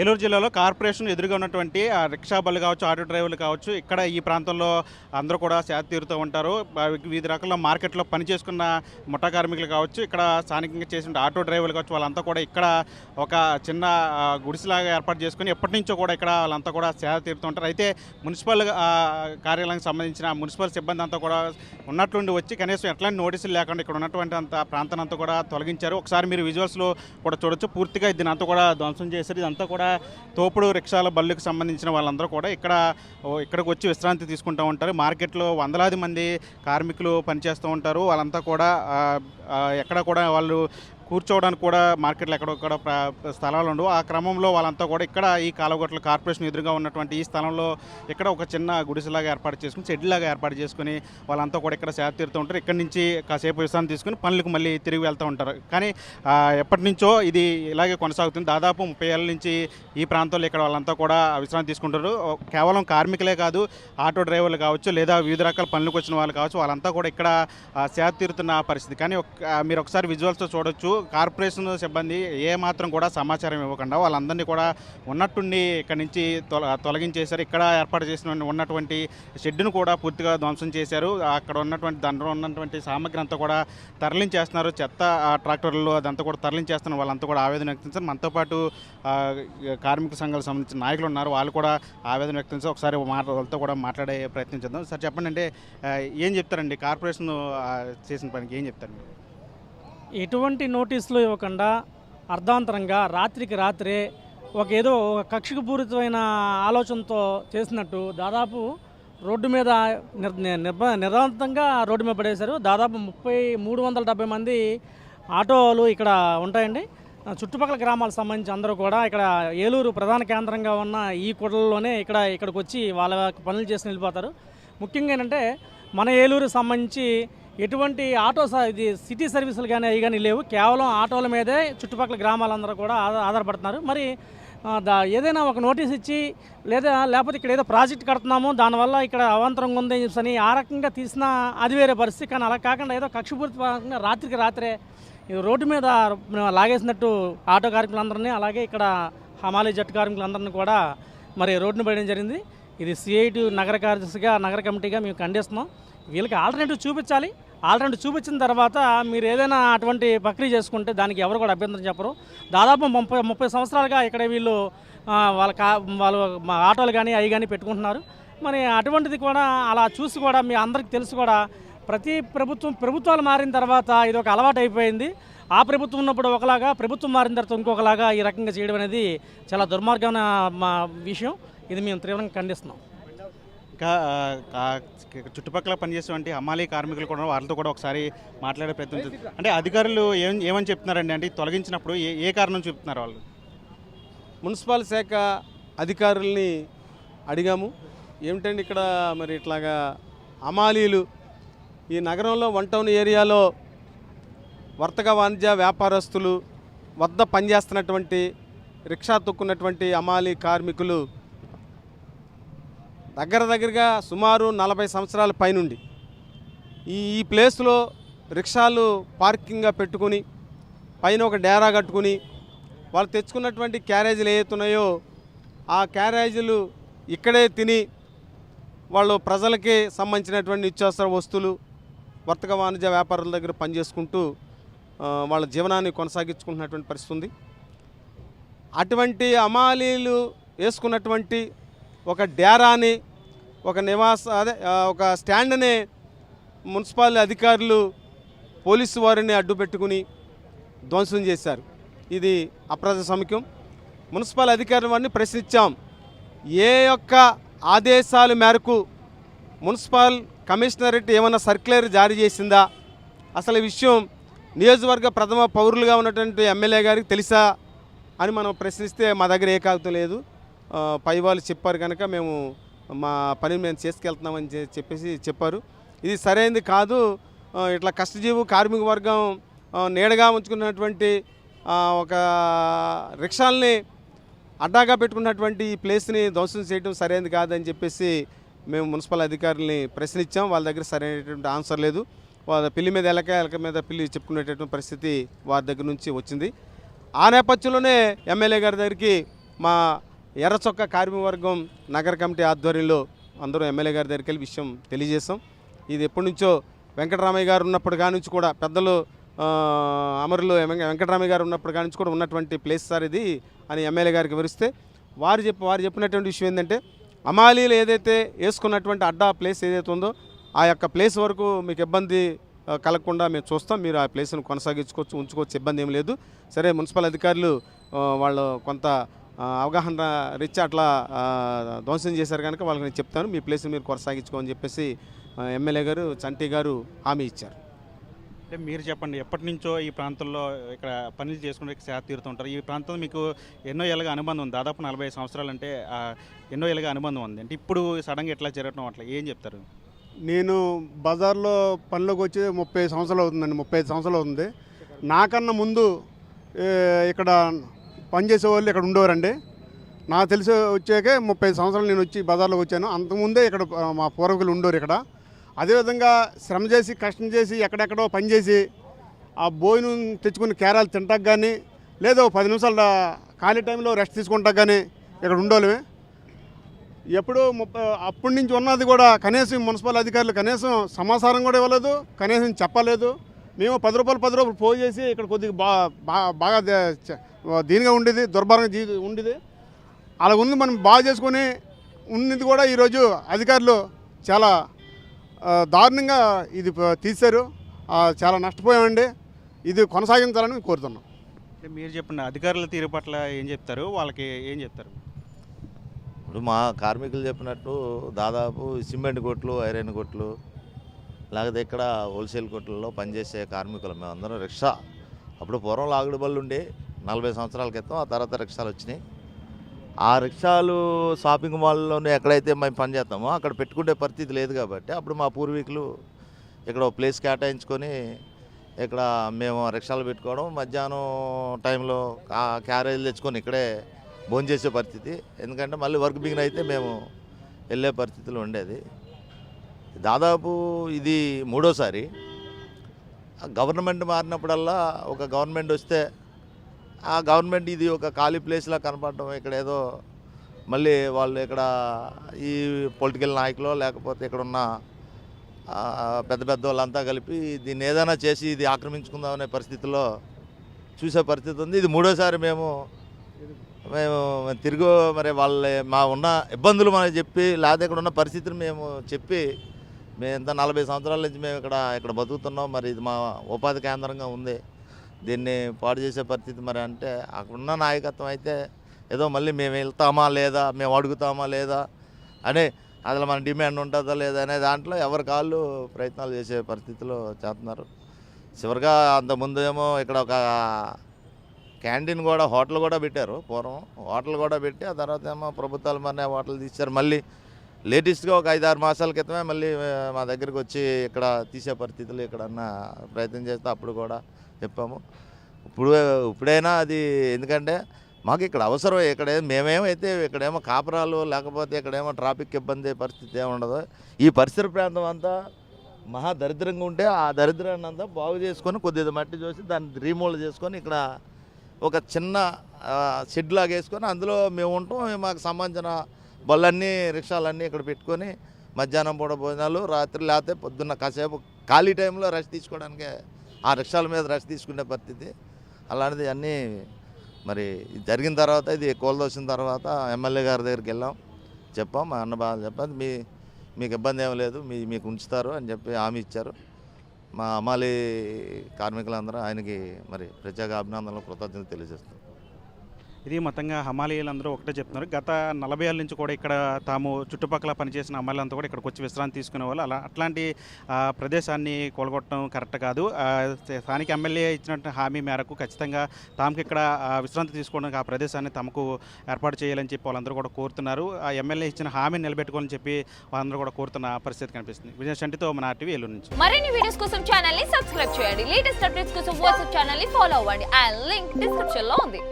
ఏలూరు జిల్లాలో కార్పొరేషన్ ఎదురుగా ఉన్నటువంటి రిక్షా బళ్ళు కావచ్చు, ఆటో డ్రైవర్లు కావచ్చు, ఇక్కడ ఈ ప్రాంతంలో అందరూ కూడా సేద తీరుతూ ఉంటారు. వివిధ రకాల మార్కెట్లో పనిచేసుకున్న ముఠా కార్మికులు కావచ్చు, ఇక్కడ స్థానికంగా చేసిన ఆటో డ్రైవర్లు కావచ్చు, వాళ్ళంతా కూడా ఇక్కడ ఒక చిన్న గుడిసెలాగా ఏర్పాటు చేసుకుని ఎప్పటి నుంచో కూడా ఇక్కడ వాళ్ళంతా కూడా సేద తీరుతూ ఉంటారు. అయితే మున్సిపల్ కార్యాలయానికి సంబంధించిన మున్సిపల్ సిబ్బంది అంతా కూడా ఉన్నట్లుండి వచ్చి కనీసం ఎట్లాంటి నోటీసులు లేకుండా ఇక్కడ ఉన్నటువంటి ప్రాంతాన్ని అంతా కూడా తొలగించారు. ఒకసారి మీరు విజువల్స్లో కూడా చూడొచ్చు. పూర్తిగా దీని అంతా కూడా ధ్వంసం చేశారు. ఇదంతా కూడా తోపుడు రిక్షాల బళ్ళుకి సంబంధించిన వాళ్ళందరూ కూడా ఇక్కడికి వచ్చి విశ్రాంతి తీసుకుంటూ ఉంటారు. మార్కెట్లో వందలాది మంది కార్మికులు పనిచేస్తూ ఉంటారు. వాళ్ళంతా కూడా ఎక్కడ కూడా వాళ్ళు కూర్చోవడానికి కూడా మార్కెట్లో ఎక్కడొక్కడ స్థలాలు ఉండవు. ఆ క్రమంలో వాళ్ళంతా కూడా ఇక్కడ ఈ కాలువగట్ల కార్పొరేషన్ ఎదురుగా ఉన్నటువంటి ఈ స్థలంలో ఇక్కడ ఒక చిన్న గుడిసెలాగా ఏర్పాటు చేసుకుని, షెడ్లాగా ఏర్పాటు చేసుకుని వాళ్ళంతా కూడా ఇక్కడ సేద తీరుతూ ఉంటారు. ఇక్కడి నుంచి కాసేపు విశ్రాంతి తీసుకుని పనులకు మళ్ళీ తిరిగి వెళ్తూ ఉంటారు. కానీ ఎప్పటి నుంచో ఇది ఇలాగే కొనసాగుతుంది. దాదాపు 30 ఏళ్ళ నుంచి ఈ ప్రాంతంలో ఇక్కడ వాళ్ళంతా కూడా విశ్రాంతి తీసుకుంటారు. కేవలం కార్మికులే కాదు, ఆటో డ్రైవర్లు కావచ్చు, లేదా వివిధ రకాల పనులకు వచ్చిన వాళ్ళు కావచ్చు, వాళ్ళంతా కూడా ఇక్కడ సేద తీరుతున్న పరిస్థితి. కానీ మీరు ఒకసారి విజువల్స్తో చూడొచ్చు. కార్పొరేషన్ సిబ్బంది ఏమాత్రం కూడా సమాచారం ఇవ్వకుండా వాళ్ళందరినీ కూడా ఉన్నట్టుండి ఇక్కడ నుంచి తొలగించేశారు. ఇక్కడ ఏర్పాటు చేసిన ఉన్నటువంటి షెడ్డును కూడా పూర్తిగా ధ్వంసం చేశారు. అక్కడ ఉన్నటువంటి దాంట్లో ఉన్నటువంటి సామగ్రి అంతా కూడా తరలించేస్తున్నారు. చెత్త ట్రాక్టర్లు అదంతా కూడా తరలించేస్తున్నారు. వాళ్ళంతా కూడా ఆవేదన వ్యక్తించారు. మనతో పాటు కార్మిక సంఘాలకు సంబంధించిన నాయకులు ఉన్నారు. వాళ్ళు కూడా ఆవేదన వ్యక్తించారు. ఒకసారి వాళ్ళతో కూడా మాట్లాడే ప్రయత్నం చేద్దాం. సార్ చెప్పండి, అంటే ఏం చెప్తారండి కార్పొరేషన్ చేసిన పనికి ఏం చెప్తారు? ఎటువంటి నోటీసులు ఇవ్వకుండా అర్ధాంతరంగా రాత్రికి రాత్రే ఏదో ఒక కక్షకు పూరితమైన ఆలోచనతో చేసినట్టు దాదాపు రోడ్డు మీద నిర్ధాంతంగా రోడ్డు మీద పడేశారు. దాదాపు 370 మంది ఆటోలు ఇక్కడ ఉంటాయండి. చుట్టుపక్కల గ్రామాలకు సంబంధించి అందరూ కూడా ఇక్కడ ఏలూరు ప్రధాన కేంద్రంగా ఉన్న ఈ కూడలలోనే ఇక్కడికి వచ్చి వాళ్ళ పనులు చేసి వెళ్ళిపోతారు. ముఖ్యంగా ఏంటంటే మన ఏలూరుకి సంబంధించి ఎటువంటి ఇది సిటీ సర్వీసులు కానీ అవి కానీ లేవు. కేవలం ఆటోల మీదే చుట్టుపక్కల గ్రామాలందరూ కూడా ఆధారపడుతున్నారు. మరి ఏదైనా ఒక నోటీస్ ఇచ్చి లేకపోతే ఇక్కడ ఏదో ప్రాజెక్ట్ కడుతున్నాము, దానివల్ల ఇక్కడ అవాంతరంగా ఉందని చెప్పని ఆ రకంగా తీసినా అది వేరే పరిస్థితి. కానీ అలా కాకుండా ఏదో కక్షపూరితంగా రాత్రికి రాత్రే రోడ్డు మీద లాగేసినట్టు ఆటో కార్మికులందరినీ, అలాగే ఇక్కడ హమాలీ జట్టు కార్మికులందరినీ కూడా మరి రోడ్డును పడడం జరిగింది. ఇది సిఐటి నగర కార్యదర్శిగా, నగర కమిటీగా మేము ఖండిస్తున్నాం. వీళ్ళకి ఆల్టర్నేటివ్ చూపించాలి. ఆల్టర్నేటివ్ చూపించిన తర్వాత మీరు ఏదైనా అటువంటి ప్రక్రియ చేసుకుంటే దానికి ఎవరు కూడా అభ్యంతరం చెప్పరు. దాదాపు 30 సంవత్సరాలుగా ఇక్కడ వీళ్ళు వాళ్ళు ఆటోలు కానీ అవి కానీ పెట్టుకుంటున్నారు. మరి అటువంటిది కూడా అలా చూసి కూడా మీ అందరికీ తెలుసు కూడా ప్రతి ప్రభుత్వాలు మారిన తర్వాత ఇది ఒక అలవాటు అయిపోయింది. ఆ ప్రభుత్వం ఉన్నప్పుడు ఒకలాగా, ప్రభుత్వం మారిన తర్వాత ఇంకొకలాగా ఈ రకంగా చేయడం అనేది చాలా దుర్మార్గమైన విషయం. ఇది మేము తీవ్రంగా ఖండిస్తున్నాం. ఇంకా చుట్టుపక్కల పనిచేసేటువంటి హమాలీ కార్మికులు కూడా వాళ్ళతో కూడా ఒకసారి మాట్లాడే ప్రయత్నం చేస్తారు. అంటే అధికారులు ఏమని చెప్తున్నారండి? అంటే తొలగించినప్పుడు ఏ కారణం చెప్తున్నారు వాళ్ళు? మున్సిపల్ శాఖ అధికారుల్ని అడిగాము. ఏమిటండి ఇక్కడ మరి ఇట్లాగా హమాలీలు ఈ నగరంలో 1 టౌన్ ఏరియాలో వర్తక వాణిజ్య వ్యాపారస్తులు వద్ద పనిచేస్తున్నటువంటి రిక్షా తొక్కున్నటువంటి హమాలీ కార్మికులు దగ్గరగా సుమారు 40 సంవత్సరాల పైనుండి ఈ ప్లేస్లో రిక్షాలు పార్కింగ్గా పెట్టుకుని పైన ఒక డేరా కట్టుకుని వాళ్ళు తెచ్చుకున్నటువంటి క్యారేజీలు ఏవైతున్నాయో ఆ క్యారేజీలు ఇక్కడే తిని వాళ్ళు ప్రజలకి సంబంధించినటువంటి నిత్యావసర వస్తువులు వర్తక వాణిజ్య వ్యాపారుల దగ్గర పనిచేసుకుంటూ వాళ్ళ జీవనాన్ని కొనసాగించుకుంటున్నటువంటి పరిస్థితి ఉంది. అటువంటి హమాలీలు వేసుకున్నటువంటి ఒక డేరాని, ఒక స్టాండ్ని మున్సిపల్ అధికారులు పోలీసు వారిని అడ్డు పెట్టుకుని ధ్వంసం చేశారు. ఇది అప్రజాస్వామికం. మున్సిపల్ అధికారుల వారిని ప్రశ్నించాం. ఏ యొక్క ఆదేశాల మేరకు మున్సిపల్ కమిషనరేట్ ఏమైనా సర్క్యులర్ జారీ చేసిందా, అసలు ఈ విషయం నియోజకవర్గ ప్రథమ పౌరులుగా ఉన్నటువంటి ఎమ్మెల్యే గారికి తెలుసా అని మనం ప్రశ్నిస్తే మా దగ్గర ఏ కాగితం లేదు, పై వాళ్ళు చెప్పారు కనుక మేము మా పని మేము చేసుకెళ్తున్నామని చెప్పారు. ఇది సరైనది కాదు. ఇట్లా కష్టజీవు కార్మిక వర్గం నీడగా ఉంచుకున్నటువంటి ఒక రిక్షాల్ని అడ్డాగా పెట్టుకున్నటువంటి ఈ ప్లేస్ని ధ్వంసం చేయడం సరైనది కాదని చెప్పేసి మేము మున్సిపల్ అధికారుల్ని ప్రశ్నించాం. వాళ్ళ దగ్గర సరైనటువంటి ఆన్సర్ లేదు. వాళ్ళ పిల్లి మీద ఎలక మీద పిల్లి చెప్పుకునేటటువంటి పరిస్థితి వారి దగ్గర నుంచి వచ్చింది. ఆ నేపథ్యంలోనే ఎమ్మెల్యే గారి దగ్గరికి మా ఎర్రచొక్క కార్మికవర్గం నగర కమిటీ ఆధ్వర్యంలో అందరూ ఎమ్మెల్యే గారి దగ్గరికి వెళ్ళి విషయం తెలియజేస్తాం. ఇది ఎప్పటి నుంచో వెంకటరామయ్య గారు ఉన్నప్పుడు కాడి నుంచి కూడా పెద్దలు అమరులు వెంకటరామయ్య గారు ఉన్నప్పుడు కాడి నుంచి కూడా ఉన్నటువంటి ప్లేస్ సార్ ఇది అని ఎమ్మెల్యే గారికి వివరిస్తే వారు చెప్పినటువంటి విషయం ఏంటంటే అమాలీలు ఏదైతే వేసుకున్నటువంటి అడ్డా ప్లేస్ ఏదైతే ఉందో ఆ యొక్క ప్లేస్ వరకు మీకు ఇబ్బంది కలగకుండా మేము చూస్తాం, మీరు ఆ ప్లేస్ను కొనసాగించుకోవచ్చు, ఉంచుకోవచ్చు, ఇబ్బంది ఏం లేదు. సరే మున్సిపల్ అధికారులు వాళ్ళు కొంత అవగాహన రీత్యా అట్లా ధ్వంసం చేశారు కనుక వాళ్ళకి నేను చెప్తాను, మీ ప్లేస్ని మీరు కొనసాగించుకోమని చెప్పేసి ఎమ్మెల్యే గారు చంటి గారు హామీ ఇచ్చారు. అంటే మీరు చెప్పండి, ఎప్పటి నుంచో ఈ ప్రాంతంలో ఇక్కడ పనులు చేసుకుంటే సేద తీరుతుంటారు. ఈ ప్రాంతం మీకు ఎన్నో ఏళ్ళగా అనుబంధం ఉంది, దాదాపు 40 సంవత్సరాలు అంటే ఎన్నో ఏళ్ళగా అనుబంధం ఉంది. అంటే ఇప్పుడు సడన్గా ఎట్లా జరగడం అట్లా ఏం చెప్తారు? నేను బజార్లో పనిలోకి వచ్చి 30 సంవత్సరాలు అవుతుందండి, 35 సంవత్సరాలు అవుతుంది. నాకన్నా ముందు ఇక్కడ పనిచేసే వాళ్ళు ఇక్కడ ఉండేవారండి. నాకు తెలిసి వచ్చాకే 35 సంవత్సరాలు నేను వచ్చి బజార్లోకి వచ్చాను. అంతకుముందే ఇక్కడ మా పూర్వీకులు ఉండేవారు ఇక్కడ. అదేవిధంగా శ్రమ చేసి కష్టం చేసి ఎక్కడెక్కడో పనిచేసి ఆ భోజనం తెచ్చుకుని కేరాలు తింటాక కానీ లేదా 10 నిమిషాల ఖాళీ టైంలో రెస్ట్ తీసుకుంటాక కానీ ఇక్కడ ఉండేవాళ్ళమే. ఎప్పుడు అప్పటి నుంచి ఉన్నది కూడా కనీసం మున్సిపల్ అధికారులు కనీసం సమాచారం కూడా ఇవ్వలేదు, కనీసం చెప్పలేదు. మేము 10 రూపాయలు పోగు చేసి ఇక్కడ కొద్దిగా బాగా దీనిగా ఉండేది, దుర్భరంగా ఉండేది. అలా ఉంది, మనం బాగా చేసుకొని ఉన్నది కూడా ఈరోజు అధికారులు చాలా దారుణంగా ఇది తీశారు. చాలా నష్టపోయామండి. ఇది కొనసాగించాలని మేము కోరుతున్నాం. అంటే మీరు చెప్పండి, అధికారుల తీరు పట్ల ఏం చెప్తారు, వాళ్ళకి ఏం చెప్తారు? ఇప్పుడు మా కార్మికులు చెప్పినట్టు దాదాపు సిమెంట్ కొట్లు, ఐరన్ కొట్లు, లేకపోతే ఇక్కడ హోల్సేల్ కొట్లలో పనిచేసే కార్మికులు మేమందరం రిక్షా. అప్పుడు పూర్వం లాగుడు బళ్ళు ఉండే 40 సంవత్సరాల క్రితం, ఆ తర్వాత రిక్షాలు వచ్చినాయి. ఆ రిక్షాలు షాపింగ్ మాల్లోనే ఎక్కడైతే మేము పనిచేస్తామో అక్కడ పెట్టుకునే పరిస్థితి లేదు కాబట్టి అప్పుడు మా పూర్వీకులు ఇక్కడ ప్లేస్ కేటాయించుకొని ఇక్కడ మేము రిక్షాలు పెట్టుకోవడం, మధ్యాహ్నం టైంలో క్యారేజీలు తెచ్చుకొని ఇక్కడే భోంచేసే పరిస్థితి. ఎందుకంటే మళ్ళీ వర్క్ బిగిన్ అయితే మేము వెళ్ళే పరిస్థితులు ఉండేది. దాదాపు ఇది 3వసారి. గవర్నమెంట్ మారినప్పుడల్లా ఒక గవర్నమెంట్ వస్తే ఆ గవర్నమెంట్ ఇది ఒక ఖాళీ ప్లేస్లా కనపడటం, ఇక్కడ ఏదో మళ్ళీ వాళ్ళు ఇక్కడ ఈ పొలిటికల్ నాయకులు లేకపోతే ఇక్కడ ఉన్న పెద్ద పెద్ద వాళ్ళంతా కలిపి దీన్ని ఏదైనా చేసి ఇది ఆక్రమించుకుందామనే పరిస్థితిలో చూసే పరిస్థితి ఉంది. ఇది 3వసారి మేము తిరిగి మరి వాళ్ళ మా ఉన్న ఇబ్బందులు మనకి చెప్పి లేకపోతే ఇక్కడ ఉన్న పరిస్థితిని మేము చెప్పి మేము ఇంత 40 సంవత్సరాల నుంచి మేము ఇక్కడ బతుకుతున్నాం, మరి ఇది మా ఉపాధి కేంద్రంగా ఉంది, దీన్ని పాడు చేసే పరిస్థితి మరి అంటే అక్కడున్న నాయకత్వం అయితే ఏదో మళ్ళీ మేము వెళ్తామా లేదా, మేము అడుగుతామా లేదా అనే అసలు మన డిమాండ్ ఉంటుందా లేదా అనే దాంట్లో ఎవరి కాళ్ళు ప్రయత్నాలు చేసే పరిస్థితిలో చేస్తున్నారు. చివరిగా అంతకుముందు ఏమో ఇక్కడ ఒక క్యాంటీన్ కూడా, హోటల్ కూడా పెట్టారు. పూర్వం హోటల్ కూడా పెట్టి ఆ తర్వాత ఏమో ప్రభుత్వాలు మన హోటల్ తీశారు. మళ్ళీ లేటెస్ట్గా ఒక 5-6 మాసాల క్రితమే మళ్ళీ మా దగ్గరికి వచ్చి ఇక్కడ తీసే పరిస్థితులు ఇక్కడన్నా ప్రయత్నం చేస్తే అప్పుడు కూడా చెప్పాము. ఇప్పుడైనా అది ఎందుకంటే మాకు ఇక్కడ అవసరం. ఇక్కడ మేమేమైతే ఇక్కడేమో కాపురాలు లేకపోతే ఇక్కడేమో ట్రాఫిక్ ఇబ్బంది పరిస్థితి ఏమి ఉండదు. ఈ పరిసర ప్రాంతం అంతా మహా దరిద్రంగా ఉంటే ఆ దరిద్రాన్ని అంతా బాగు చేసుకొని కొద్దిగా మట్టి చూసి దాన్ని రీమోల్డ్ చేసుకొని ఇక్కడ ఒక చిన్న షెడ్ లాగా వేసుకొని అందులో మేము ఉంటాం. మాకు సంబంధించిన బళ్ళన్నీ రిక్షాలన్నీ ఇక్కడ పెట్టుకొని మధ్యాహ్నం పూట భోజనాలు, రాత్రి లేకపోతే పొద్దున్న కాసేపు ఖాళీ టైంలో రెస్ట్ తీసుకోవడానికి ఆ రిక్షాల మీద రెస్ట్ తీసుకునే పరిస్థితి అలాంటిది అన్నీ. మరి ఇది జరిగిన తర్వాత ఇది కోల్దోసిన తర్వాత ఎమ్మెల్యే గారి దగ్గరికి వెళ్ళాం, చెప్పాం, మా అన్న బాగా చెప్పాను, మీకు ఇబ్బంది ఏం లేదు, మీకు ఉంచుతారు అని చెప్పి హామీ ఇచ్చారు. మా అమాలి కార్మికులందరూ ఆయనకి మరి ప్రత్యేక అభినందనలు, కృతజ్ఞతలు తెలియజేస్తారు. ఇది మొత్తంగా హమాలీలందరూ ఒకటే చెప్తున్నారు. గత 40 ఏళ్ళ నుంచి కూడా ఇక్కడ తాము చుట్టుపక్కల పనిచేసిన హమాలీలంతా కూడా ఇక్కడికి వచ్చి విశ్రాంతి తీసుకునే వాళ్ళు. అట్లాంటి ప్రదేశాన్ని కూలగొట్టడం కరెక్ట్ కాదు. స్థానిక ఎమ్మెల్యే ఇచ్చినట్టు హామీ మేరకు ఖచ్చితంగా తమకు ఇక్కడ విశ్రాంతి తీసుకోవడానికి ఆ ప్రదేశాన్ని తమకు ఏర్పాటు చేయాలని చెప్పి వాళ్ళందరూ కూడా కోరుతున్నారు. ఆ ఎమ్మెల్యే ఇచ్చిన హామీని నిలబెట్టుకోవాలని చెప్పి వాళ్ళందరూ కూడా కోరుతున్న పరిస్థితి కనిపిస్తుంది. విజయ శంటితో మన RTV ఏలూరు నుంచి. మరిన్ని వీడియోస్ కోసం ఛానల్ ని సబ్స్క్రైబ్ చేయండి. లేటెస్ట్ అప్డేట్స్ కోసం వాట్సాప్ ఛానల్ ని ఫాలో అవ్వండి. ఆ లింక్ డిస్క్రిప్షన్ లో ఉంది.